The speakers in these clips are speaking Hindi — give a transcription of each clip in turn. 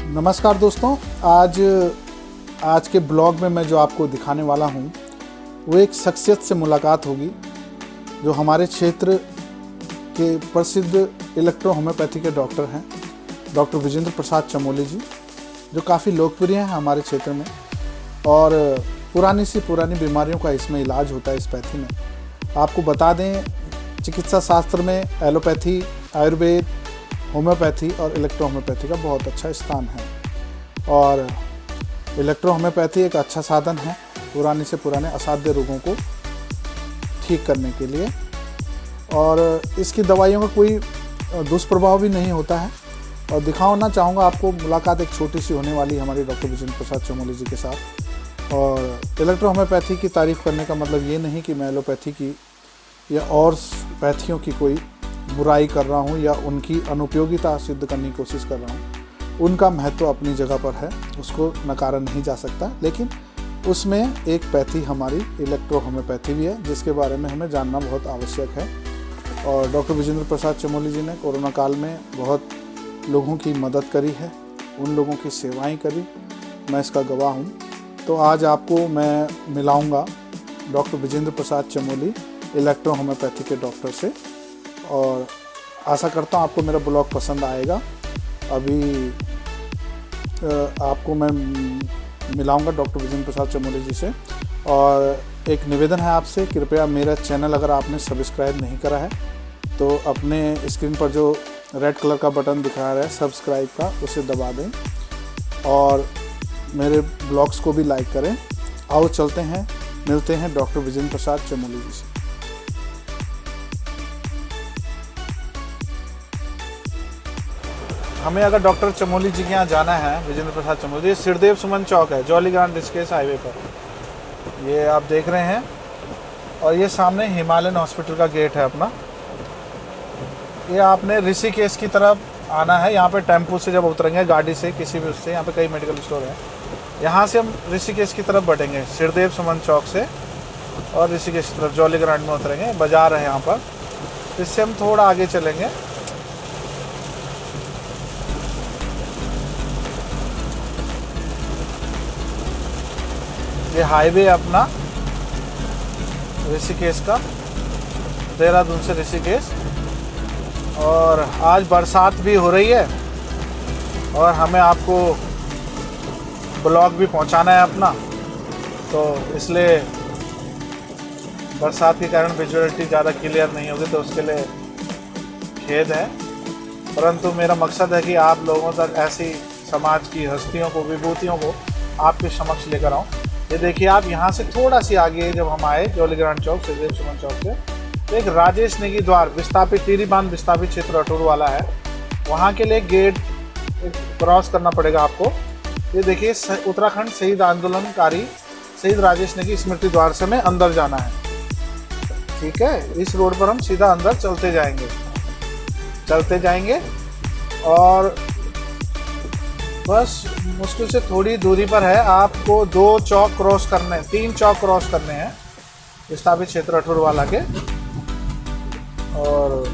नमस्कार दोस्तों, आज के ब्लॉग में मैं जो आपको दिखाने वाला हूँ वो एक शख्सियत से मुलाकात होगी जो हमारे क्षेत्र के प्रसिद्ध इलेक्ट्रो होम्योपैथी के डॉक्टर हैं, डॉक्टर विजेंद्र प्रसाद चमोली जी, जो काफ़ी लोकप्रिय हैं हमारे क्षेत्र में और पुरानी बीमारियों का इसमें इलाज होता है इस पैथी में। आपको बता दें, चिकित्सा शास्त्र में एलोपैथी, आयुर्वेद, होम्योपैथी और इलेक्ट्रो होम्योपैथी का बहुत अच्छा स्थान है और इलेक्ट्रो होम्योपैथी एक अच्छा साधन है पुराने से पुराने असाध्य रोगों को ठीक करने के लिए और इसकी दवाइयों का कोई दुष्प्रभाव भी नहीं होता है। और दिखाना चाहूँगा आपको, मुलाकात एक छोटी सी होने वाली है हमारे डॉक्टर विजेंद्र प्रसाद चमोली जी के साथ। और इलेक्ट्रो होम्योपैथी की तारीफ़ करने का मतलब ये नहीं कि मैं एलोपैथी की या और पैथियों की कोई बुराई कर रहा हूँ या उनकी अनुपयोगिता सिद्ध करने की कोशिश कर रहा हूँ। उनका महत्व अपनी जगह पर है, उसको नकारा नहीं जा सकता, लेकिन उसमें एक पैथी हमारी इलेक्ट्रो होम्योपैथी भी है जिसके बारे में हमें जानना बहुत आवश्यक है। और डॉक्टर विजेंद्र प्रसाद चमोली जी ने कोरोना काल में बहुत लोगों की मदद करी है, उन लोगों की सेवाएं करी, मैं इसका गवाह हूँ। तो आज आपको मैं मिलाऊंगा doctor Vijendra Prasad Chamoli electro homeopathy के डॉक्टर से और आशा करता हूँ आपको मेरा ब्लॉग पसंद आएगा। अभी आपको मैं मिलाऊंगा डॉक्टर विजेंद्र प्रसाद चमोली जी से। और एक निवेदन है आपसे, कृपया मेरा चैनल अगर आपने सब्सक्राइब नहीं करा है तो अपने स्क्रीन पर जो रेड कलर का बटन दिखा रहा है सब्सक्राइब का, उसे दबा दें और मेरे ब्लॉग्स को भी लाइक करें। आओ चलते हैं, मिलते हैं डॉक्टर विजेंद्र प्रसाद चमोली जी से। हमें अगर डॉक्टर चमोली जी के यहाँ जाना है, विजेंद्र प्रसाद चमोली, सिरदेव सुमन चौक है, जौलीग्रांट ऋषिकेश हाईवे पर, ये आप देख रहे हैं। और ये सामने हिमालयन हॉस्पिटल का गेट है अपना। ये आपने ऋषिकेश की तरफ आना है, यहाँ पे टेम्पो से जब उतरेंगे, गाड़ी से किसी भी उससे, यहाँ पे कई मेडिकल स्टोर हैं, यहाँ से हम ऋषिकेश की तरफ बढ़ेंगे सिरदेव सुमन चौक से और ऋषिकेश की तरफ जौलीग्रांट में उतरेंगे। बाजार है यहाँ पर, इससे हम थोड़ा आगे चलेंगे। ये हाईवे अपना ऋषिकेश का, देहरादून से ऋषिकेश। और आज बरसात भी हो रही है और हमें आपको ब्लॉग भी पहुंचाना है अपना, तो इसलिए बरसात के कारण विजुअलिटी ज़्यादा क्लियर नहीं होगी, तो उसके लिए खेद है। परंतु मेरा मकसद है कि आप लोगों तक ऐसी समाज की हस्तियों को, विभूतियों को आपके समक्ष लेकर आऊँ। ये देखिए, आप यहाँ से थोड़ा सी आगे जब हम आए जौलीग्रांट चौक, सिरदेव सुमन चौक से, तो एक राजेश नेगी द्वार विस्थापित, टीरी बांध विस्थापित क्षेत्र अटूर वाला है, वहाँ के लिए गेट क्रॉस करना पड़ेगा आपको। ये देखिए, उत्तराखंड शहीद आंदोलनकारी शहीद राजेश नेगी स्मृति द्वार से हमें अंदर जाना है। ठीक है, इस रोड पर हम सीधा अंदर चलते जाएंगे और बस मुश्किल से थोड़ी दूरी पर है। आपको 2 चौक क्रॉस करने हैं, 3 चौक क्रॉस करने हैं विस्थापित क्षेत्र अठूर वाला के। और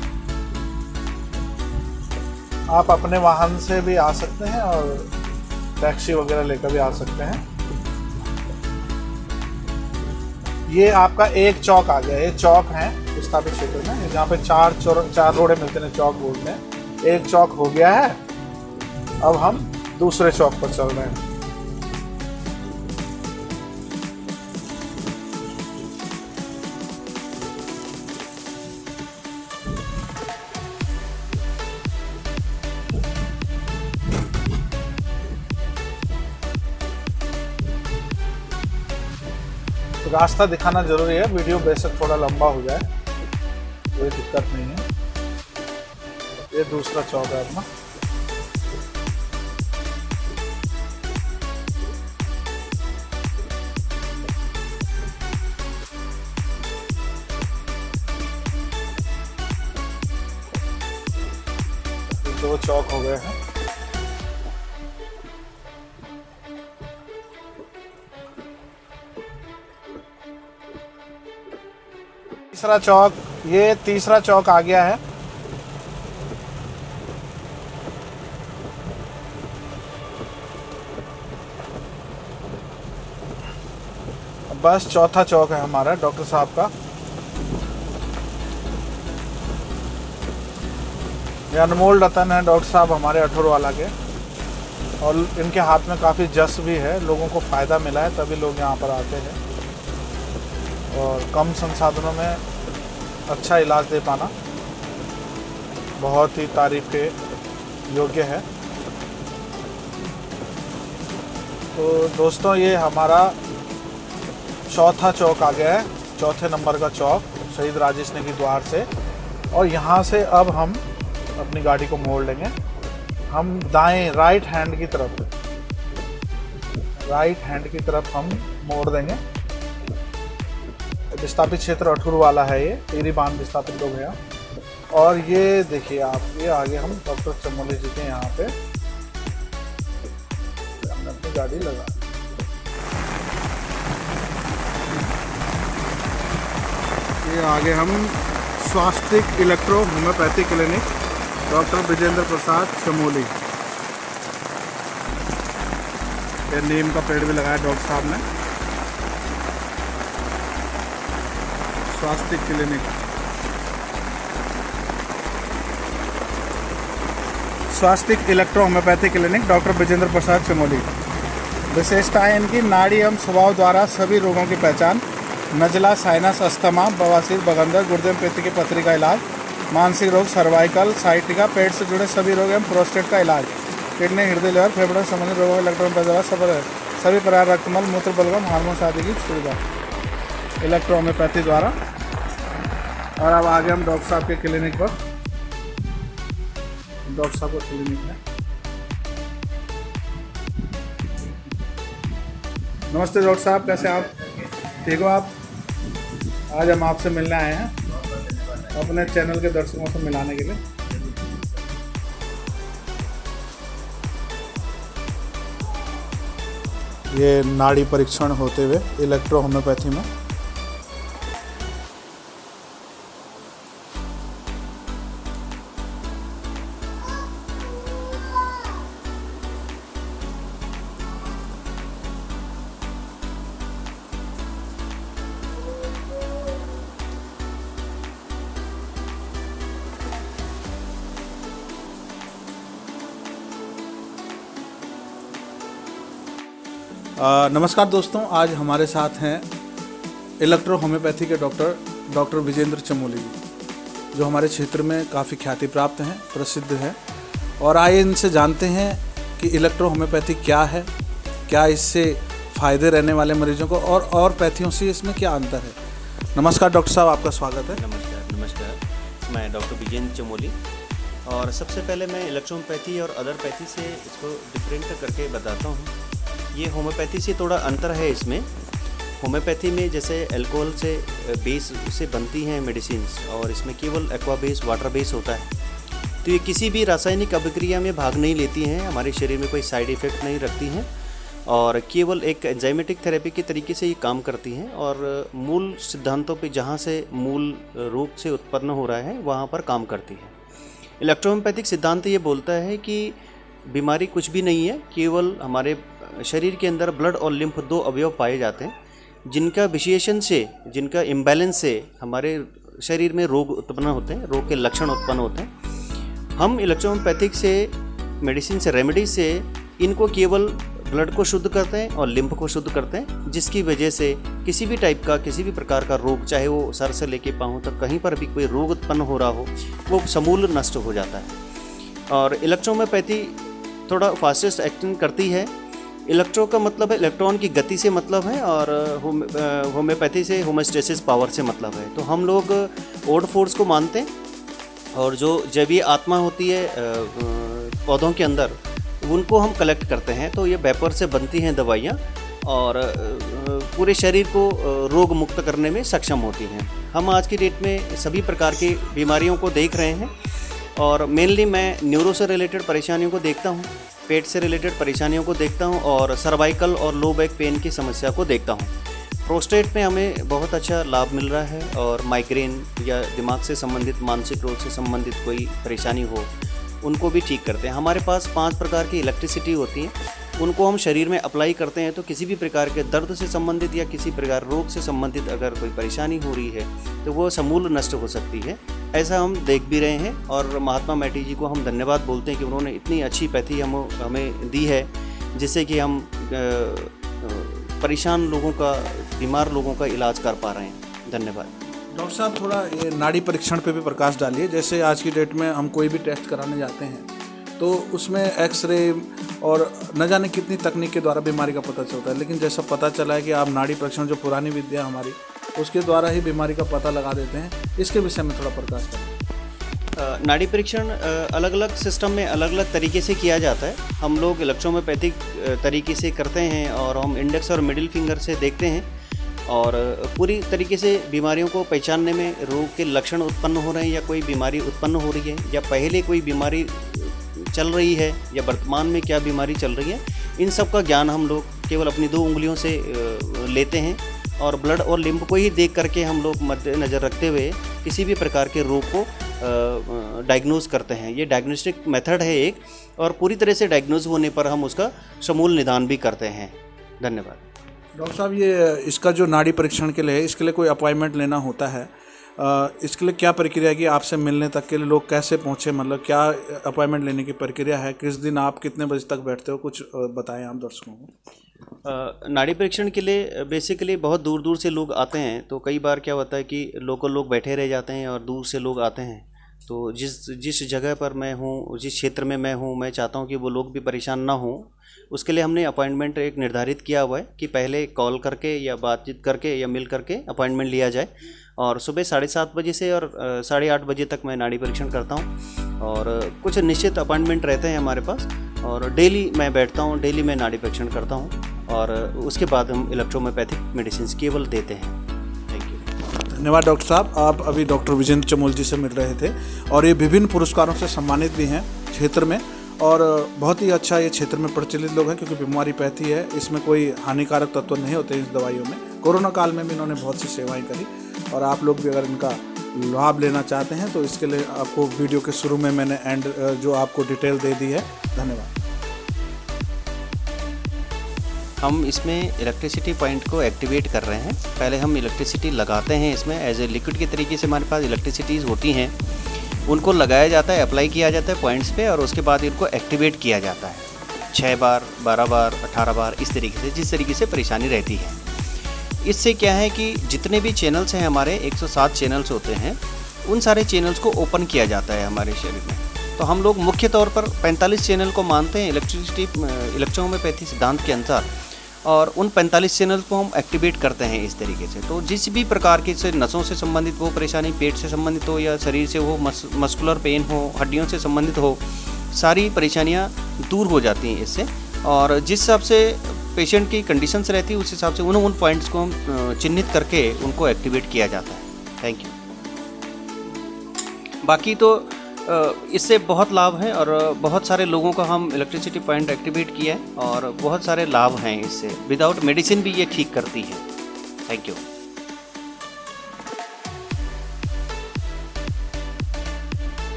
आप अपने वाहन से भी आ सकते हैं और टैक्सी वगैरह लेकर भी आ सकते हैं। ये आपका एक चौक आ गया, ये चौक है विस्थापित क्षेत्र में, जहाँ पे 4 रोडे मिलते हैं, चौक बोलते हैं। एक चौक हो गया है, अब हम दूसरे चौक पर चल रहे हैं। तो रास्ता दिखाना जरूरी है, वीडियो बेशक थोड़ा लंबा हो जाए, कोई दिक्कत नहीं है। ये दूसरा चौक है अपना। दो चौक हो गए हैं। तीसरा चौक, ये तीसरा चौक आ गया है। बस चौथा चौक है हमारा डॉक्टर साहब का। ये अनमोल रतन है डॉक्टर साहब हमारे अठुरवाला के, और इनके हाथ में काफ़ी जस भी है, लोगों को फ़ायदा मिला है तभी लोग यहाँ पर आते हैं। और कम संसाधनों में अच्छा इलाज दे पाना बहुत ही तारीफ़ के योग्य है। तो दोस्तों ये हमारा चौथा चौक आ गया है, चौथे नंबर का चौक शहीद राजेश नेगी द्वार से। और यहाँ से अब हम अपनी गाड़ी को मोड़ लेंगे। हम दाएं राइट हैंड की तरफ हम मोड़ देंगे। विस्थापित क्षेत्र अठुरवाला है, ये टिहरी बांध विस्थापित लोग हैं। और ये देखिए आप, ये आगे हम डॉक्टर चमोली जी के यहाँ पे हमने अपनी गाड़ी लगा। ये आगे हम Swastik electro homeopathy clinic doctor Vijendra Prasad Chamoli, ये नीम का पेड़ भी लगाया डॉक्टर साहब ने। Swastik clinic, Swastik electro homeopathy clinic doctor Vijendra Prasad Chamoli. विशेषता है इनकी नाड़ी एवं स्वभाव द्वारा सभी रोगों की पहचान, नजला, साइनस, अस्थमा, बवासीर, बगंदर, गुर्दे में पेट की पथरी का इलाज, मानसिक रोग, सर्वाइकल, साइटिका, पेट से जुड़े सभी रोग एवं प्रोस्टेट का इलाज, किडनी, हृदय, लिवर, फेफड़ों से संबंधित रोगों का इलेक्ट्रॉन पैदा सभी प्रकार रक्तमल, मूत्र, बलगम, हार्मोन आदि की सुविधा इलेक्ट्रो होम्योपैथी द्वारा। और अब आगे हम डॉक्टर साहब के क्लिनिक पर, डॉक्टर साहब का क्लिनिक है। नमस्ते डॉक्टर साहब, कैसे आप? ठीक हो आप? आज हम आपसे मिलने आए हैं अपने चैनल के दर्शकों से मिलाने के लिए। ये नाड़ी परीक्षण होते हुए इलेक्ट्रो होम्योपैथी में। नमस्कार दोस्तों, आज हमारे साथ हैं इलेक्ट्रो होम्योपैथी के डॉक्टर विजेंद्र चमोली जी, जो हमारे क्षेत्र में काफ़ी ख्याति प्राप्त हैं, प्रसिद्ध हैं। और आइए इनसे जानते हैं कि इलेक्ट्रो होम्योपैथी क्या है, क्या इससे फ़ायदे रहने वाले मरीजों को, और पैथियों से इसमें क्या अंतर है। नमस्कार डॉक्टर साहब, आपका स्वागत है। नमस्कार, मैं डॉक्टर विजेंद्र चमोली। और सबसे पहले मैं इलेक्ट्रो होम्योपैथी और अदर पैथी से इसको डिफरेंट करके बताता हूँ। ये होम्योपैथी से थोड़ा अंतर है इसमें। होम्योपैथी में जैसे अल्कोहल से बेस से बनती हैं मेडिसिन्स, और इसमें केवल एक्वा बेस, वाटर बेस होता है। तो ये किसी भी रासायनिक अभिक्रिया में भाग नहीं लेती हैं, हमारे शरीर में कोई साइड इफ़ेक्ट नहीं रखती हैं, और केवल एक एंजाइमेटिक थेरेपी के तरीके से ये काम करती हैं। और मूल सिद्धांतों पे, जहाँ से मूल रोग से उत्पन्न हो रहा है, वहाँ पर काम करती है। इलेक्ट्रो होम्योपैथिक सिद्धांत ये बोलता है कि बीमारी कुछ भी नहीं है, केवल हमारे शरीर के अंदर ब्लड और लिम्फ दो अवयव पाए जाते हैं, जिनका विशेषण से, जिनका इम्बैलेंस से हमारे शरीर में रोग उत्पन्न होते हैं, रोग के लक्षण उत्पन्न होते हैं। हम इलेक्ट्रो होम्योपैथिक से मेडिसिन से, रेमेडी से इनको केवल ब्लड को शुद्ध करते हैं और लिम्फ को शुद्ध करते हैं, जिसकी वजह से किसी भी टाइप का, किसी भी प्रकार का रोग, चाहे वो सर से लेके पाँव तक कहीं पर भी कोई रोग उत्पन्न हो रहा हो, वो समूल नष्ट हो जाता है। और इलेक्ट्रो होम्योपैथी थोड़ा फास्टेस्ट एक्टिंग करती है। इलेक्ट्रो का मतलब है इलेक्ट्रॉन की गति से मतलब है, और होम्योपैथी से होमोस्टेसिस पावर से मतलब है। तो हम लोग ओड फोर्स को मानते हैं, और जो जैवीय आत्मा होती है पौधों के अंदर, उनको हम कलेक्ट करते हैं। तो ये वेपर से बनती हैं दवाइयाँ, और पूरे शरीर को रोग मुक्त करने में सक्षम होती हैं। हम आज की डेट में सभी प्रकार की बीमारियों को देख रहे हैं, और मेनली मैं न्यूरो से रिलेटेड परेशानियों को देखता हूँ, पेट से रिलेटेड परेशानियों को देखता हूँ, और सर्वाइकल और लो बैक पेन की समस्या को देखता हूँ। प्रोस्टेट में हमें बहुत अच्छा लाभ मिल रहा है, और माइग्रेन या दिमाग से संबंधित, मानसिक रोग से संबंधित कोई परेशानी हो, उनको भी ठीक करते हैं। हमारे पास 5 प्रकार की इलेक्ट्रिसिटी होती है। उनको हम शरीर में अप्लाई करते हैं तो किसी भी प्रकार के दर्द से संबंधित या किसी प्रकार रोग से संबंधित अगर कोई परेशानी हो रही है तो वो समूल नष्ट हो सकती है। ऐसा हम देख भी रहे हैं और महात्मा मैटी जी को हम धन्यवाद बोलते हैं कि उन्होंने इतनी अच्छी पैथी हमें दी है जिससे कि हम परेशान लोगों का, बीमार लोगों का इलाज कर पा रहे हैं। धन्यवाद। डॉक्टर साहब, थोड़ा ये नाड़ी परीक्षण पे भी प्रकाश डालिए। जैसे आज की डेट में हम कोई भी टेस्ट कराने जाते हैं तो उसमें एक्सरे और न जाने कितनी तकनीक के द्वारा बीमारी का पता चलता है, लेकिन जैसा पता चला है कि आप नाड़ी परीक्षण, जो पुरानी विद्या हमारी, उसके द्वारा ही बीमारी का पता लगा देते हैं। इसके विषय में थोड़ा प्रकाश करें। नाड़ी परीक्षण अलग अलग सिस्टम में अलग अलग तरीके से किया जाता है। हम लोग इलेक्ट्रोहोम्योपैथिक तरीके से करते हैं और हम इंडेक्स और मिडिल फिंगर से देखते हैं और पूरी तरीके से बीमारियों को पहचानने में, रोग के लक्षण उत्पन्न हो रहे हैं या कोई बीमारी उत्पन्न हो रही है या पहले कोई बीमारी चल रही है या वर्तमान में क्या बीमारी चल रही है, इन सब का ज्ञान हम लोग केवल अपनी 2 उंगलियों से लेते हैं और ब्लड और लिम्फ को ही देख करके हम लोग मद्देनज़र रखते हुए किसी भी प्रकार के रोग को डायग्नोज करते हैं। ये डायग्नोस्टिक मेथड है एक, और पूरी तरह से डायग्नोज होने पर हम उसका समूल निदान भी करते हैं। धन्यवाद। डॉक्टर साहब, ये इसका जो नाड़ी परीक्षण के लिए है, इसके लिए कोई अपॉइंटमेंट लेना होता है? इसके लिए क्या प्रक्रिया है कि आपसे मिलने तक के लिए लोग कैसे पहुँचे, मतलब क्या अपॉइंटमेंट लेने की प्रक्रिया है? किस दिन आप कितने बजे तक बैठते हो, कुछ बताएं आप दर्शकों को। नाड़ी परीक्षण के लिए बेसिकली बहुत दूर दूर से लोग आते हैं, तो कई बार क्या होता है कि लोकल लोग बैठे रह जाते हैं और दूर से लोग आते हैं। तो जिस जगह पर मैं हूँ, जिस क्षेत्र में मैं हूँ, मैं चाहता हूँ कि वो लोग भी परेशान ना हों। उसके लिए हमने अपॉइंटमेंट एक निर्धारित किया हुआ है कि पहले कॉल करके या बातचीत करके या मिल करके अपॉइंटमेंट लिया जाए, और सुबह 7:30 बजे से और 8:30 बजे तक मैं नाड़ी परीक्षण करता हूँ और कुछ निश्चित अपॉइंटमेंट रहते हैं हमारे पास, और डेली मैं बैठता हूँ, डेली मैं नाड़ी परीक्षण करता हूँ और उसके बाद हम इलेक्ट्रोहोम्योपैथिक मेडिसिन केवल देते हैं। Thank you. धन्यवाद डॉक्टर साहब। आप अभी डॉक्टर विजेंद्र चमोल जी से मिल रहे थे और ये विभिन्न पुरस्कारों से सम्मानित भी हैं क्षेत्र में, और बहुत ही अच्छा ये क्षेत्र में प्रचलित लोग हैं क्योंकि बीमारी पैथी है, इसमें कोई हानिकारक तत्व नहीं होते इस दवाइयों में। कोरोना काल में भी इन्होंने बहुत सी सेवाएं करी, और आप लोग भी अगर इनका लाभ लेना चाहते हैं तो इसके लिए आपको वीडियो के शुरू में मैंने जो आपको डिटेल दे दी है। धन्यवाद। हम इसमें इलेक्ट्रिसिटी पॉइंट को एक्टिवेट कर रहे हैं। पहले हम इलेक्ट्रिसिटी लगाते हैं इसमें एज ए लिक्विड के तरीके से। हमारे पास इलेक्ट्रिसिटीज़ होती हैं, उनको लगाया जाता है, अप्लाई किया जाता है पॉइंट्स पे, और उसके बाद इनको एक्टिवेट किया जाता है 6 बार, 12 बार, 18 बार, इस तरीके से, जिस तरीके से परेशानी रहती है। इससे क्या है कि जितने भी चैनल्स हैं हमारे, 107 चैनल्स होते हैं, उन सारे चैनल्स को ओपन किया जाता है हमारे शरीर में। तो हम लोग मुख्य तौर पर 45 चैनल को मानते हैं इलेक्ट्रोहोम्योपैथी सिद्धांत के अनुसार, और उन 45 चैनल को हम एक्टिवेट करते हैं इस तरीके से। तो जिस भी प्रकार की से नसों से संबंधित वो परेशानी, पेट से संबंधित हो या शरीर से हो, मस्कुलर पेन हो, हड्डियों से संबंधित हो, सारी परेशानियां दूर हो जाती हैं इससे। और जिस हिसाब से पेशेंट की कंडीशंस रहती है उस हिसाब से उन पॉइंट्स को हम चिन्हित करके उनको एक्टिवेट किया जाता है। Thank you. बाकी तो इससे बहुत लाभ है और बहुत सारे लोगों का हम इलेक्ट्रिसिटी पॉइंट एक्टिवेट किया है और बहुत सारे लाभ हैं इससे। विदाउट मेडिसिन भी ये ठीक करती है। Thank you.